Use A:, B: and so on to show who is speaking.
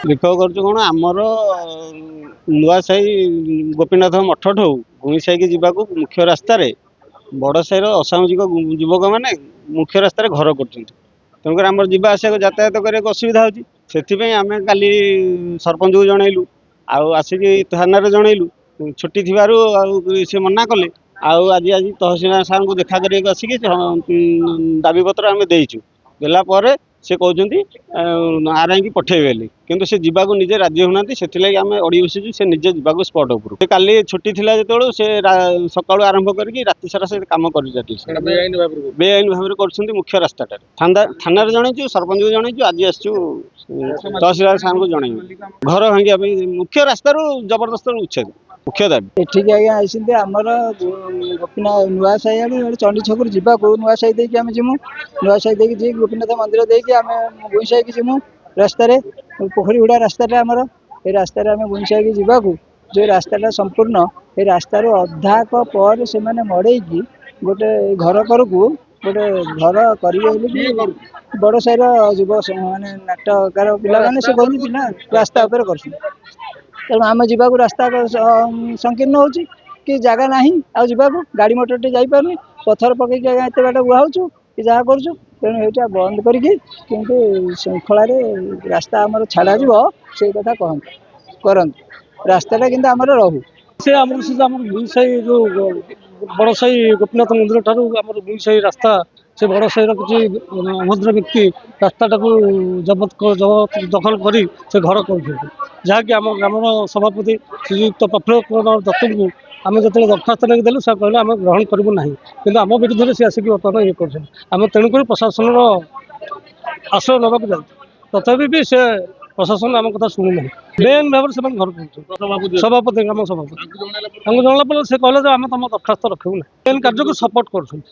A: ବିକ୍ଷୋଭ କରୁଛୁ କ'ଣ ଆମର ନୂଆ ସାହି ଗୋପୀନାଥ ମଠଠୁ ଗୁଣି ସାହିକି ଯିବାକୁ ମୁଖ୍ୟ ରାସ୍ତାରେ ବଡ଼ ସାହିର ଅସାମାଜିକ ଯୁବକମାନେ ମୁଖ୍ୟ ରାସ୍ତାରେ ଘର କରୁଛନ୍ତି। ତେଣୁକରି ଆମର ଯିବା ଆସିବାକୁ ଯାତାୟାତ କରିବାକୁ ଅସୁବିଧା ହେଉଛି। ସେଥିପାଇଁ ଆମେ କାଲି ସରପଞ୍ଚକୁ ଜଣେଇଲୁ, ଆଉ ଆସିକି ଥାନାରେ ଜଣେଇଲୁ। ଛୁଟି ଥିବାରୁ ଆଉ ସେ ମନା କଲେ। ଆଉ ଆଜି ତହସିଲଦାର ସାର୍ଙ୍କୁ ଦେଖା କରିବାକୁ ଆସିକି ଦାବିପତ୍ର ଆମେ ଦେଇଛୁ। ଦେଲା ପରେ ସେ କହୁଛନ୍ତି ଆର୍ଆଇକି ପଠେଇବେ ବୋଲି, କିନ୍ତୁ ସେ ଯିବାକୁ ନିଜେ ରାଜି ହେଉନାହାନ୍ତି। ସେଥିଲାଗି ଆମେ ଅଡ଼ି ବସିଛୁ ସେ ନିଜେ ଯିବାକୁ ସ୍ପଟ୍ ଉପରୁ। ସେ କାଲି ଛୁଟି ଥିଲା ଯେତେବେଳୁ ସେ ସକାଳୁ ଆରମ୍ଭ କରିକି ରାତି ସାରା ସେ କାମ କରିଚାଲିଛନ୍ତି। ବେଆଇନ ଭାବରେ କରୁଛନ୍ତି ମୁଖ୍ୟ ରାସ୍ତାଟାରେ। ଥାନାରେ ଜଣେଇଛୁ, ସରପଞ୍ଚକୁ ଜଣେଇଛୁ, ଆଜି ଆସିଛୁ ତହସିଲଦାର ସାର୍ଙ୍କୁ ଜଣେଇବୁ। ଘର ଭାଙ୍ଗିବା ପାଇଁ ମୁଖ୍ୟ ରାସ୍ତାରୁ ଜବରଦସ୍ତ ଉଚ୍ଛେଦ ମୁଖ୍ୟ ଦାବି।
B: ଏଠିକି ଆଜ୍ଞା ଆସିଛନ୍ତି ଆମର ଗୋପୀନାଥ ନୂଆ ସାହି ଆଡ଼ୁ ଚଣ୍ଡୀ ଛକରୁ ଯିବାକୁ ନୂଆ ସାହି ଦେଇକି ଆମେ ଯିମୁ। ନୂଆ ସାହି ଦେଇକି ଯିବି ଗୋପୀନାଥ ମନ୍ଦିର ଦେଇକି ଆମେ ଗୁଇଁ ସାହିକି ଯିମୁ। ରାସ୍ତାରେ ପୋଖରୀ ହୁଡ଼ା ରାସ୍ତାଟା ଆମର, ଏ ରାସ୍ତାରେ ଆମେ ଗୁଇଁ ସାହିକି ଯିବାକୁ ଯେଉଁ ରାସ୍ତାଟା ସମ୍ପୂର୍ଣ୍ଣ, ଏ ରାସ୍ତାରୁ ଅଧାକ ପରେ ସେମାନେ ମଡ଼େଇକି ଗୋଟେ ଘର କରକୁ ଗୋଟେ ଘର କରିବେ ବୋଲି ବଡ଼ ସାହିର ଯୁବ ମାନେ ନାଟକାର ପିଲାମାନେ ସେ କହୁଛନ୍ତି ପିଲା ରାସ୍ତା ଉପରେ କରୁଛନ୍ତି। ତେଣୁ ଆମେ ଯିବାକୁ ରାସ୍ତା ସଂକୀର୍ଣ୍ଣ ହେଉଛି, କି ଜାଗା ନାହିଁ ଆଉ ଯିବାକୁ, ଗାଡ଼ି ମଟରଟେ ଯାଇପାରୁନି। ପଥର ପକେଇକି ଆଜ୍ଞା ଏତେ ବାଟ ବୁହାଉଛୁ କି ଯାହା କରୁଛୁ। ତେଣୁ ଏଇଟା ବନ୍ଦ କରିକି କିନ୍ତୁ ଶୃଙ୍ଖଳାରେ ରାସ୍ତା ଆମର ଛାଡ଼ାଯିବ ସେଇ କଥା କରନ୍ତୁ। ରାସ୍ତାଟା କିନ୍ତୁ ଆମର ରହୁ।
C: ସେ ଆମର ଗୁଇଁ ସାହି ଯେଉଁ ବଡ଼ ସାହି ଗୋପୀନାଥ ମନ୍ଦିର ଠାରୁ ଆମର ଗୁଇଁ ସାହି ରାସ୍ତା, ସେ ବଡ଼ ସାହିର କିଛି ଅଭଦ୍ର ବ୍ୟକ୍ତି ରାସ୍ତାଟାକୁ ଦଖଲ କରି ସେ ଘର କରୁଛନ୍ତି। ଯାହାକି ଆମ ଗ୍ରାମର ସଭାପତି ଶ୍ରୀଯୁକ୍ତ ପ୍ରଫୁଲ୍ଲ କୁମାର ଦତ୍ତଙ୍କୁ ଆମେ ଯେତେବେଳେ ଦରଖାସ୍ତ ନେଇକି ଦେଲୁ, ସେ କହିଲେ ଆମେ ଗ୍ରହଣ କରିବୁ ନାହିଁ। କିନ୍ତୁ ଆମ ବିରୁଦ୍ଧରେ ସେ ଆସିକି ବର୍ତ୍ତମାନ ଇଏ କରୁଛନ୍ତି। ଆମେ ତେଣୁକରି ପ୍ରଶାସନର ଆଶ୍ରୟ ନେବାକୁ ଯାଉଛୁ। ତଥାପି ବି ସେ ପ୍ରଶାସନ ଆମ କଥା ଶୁଣୁନାହିଁ। ବେଆଇନ ଭାବରେ ସେମାନେ ଘର କରୁଛନ୍ତି। ସଭାପତି ତାଙ୍କୁ ଜଣାଇଲା ପରେ ସେ କହିଲେ ଯେ ଆମେ ତମ ଦରଖାସ୍ତ ରଖିବୁ ନାହିଁ। ବେଆଇନ କାର୍ଯ୍ୟକୁ ସପୋର୍ଟ କରୁଛନ୍ତି।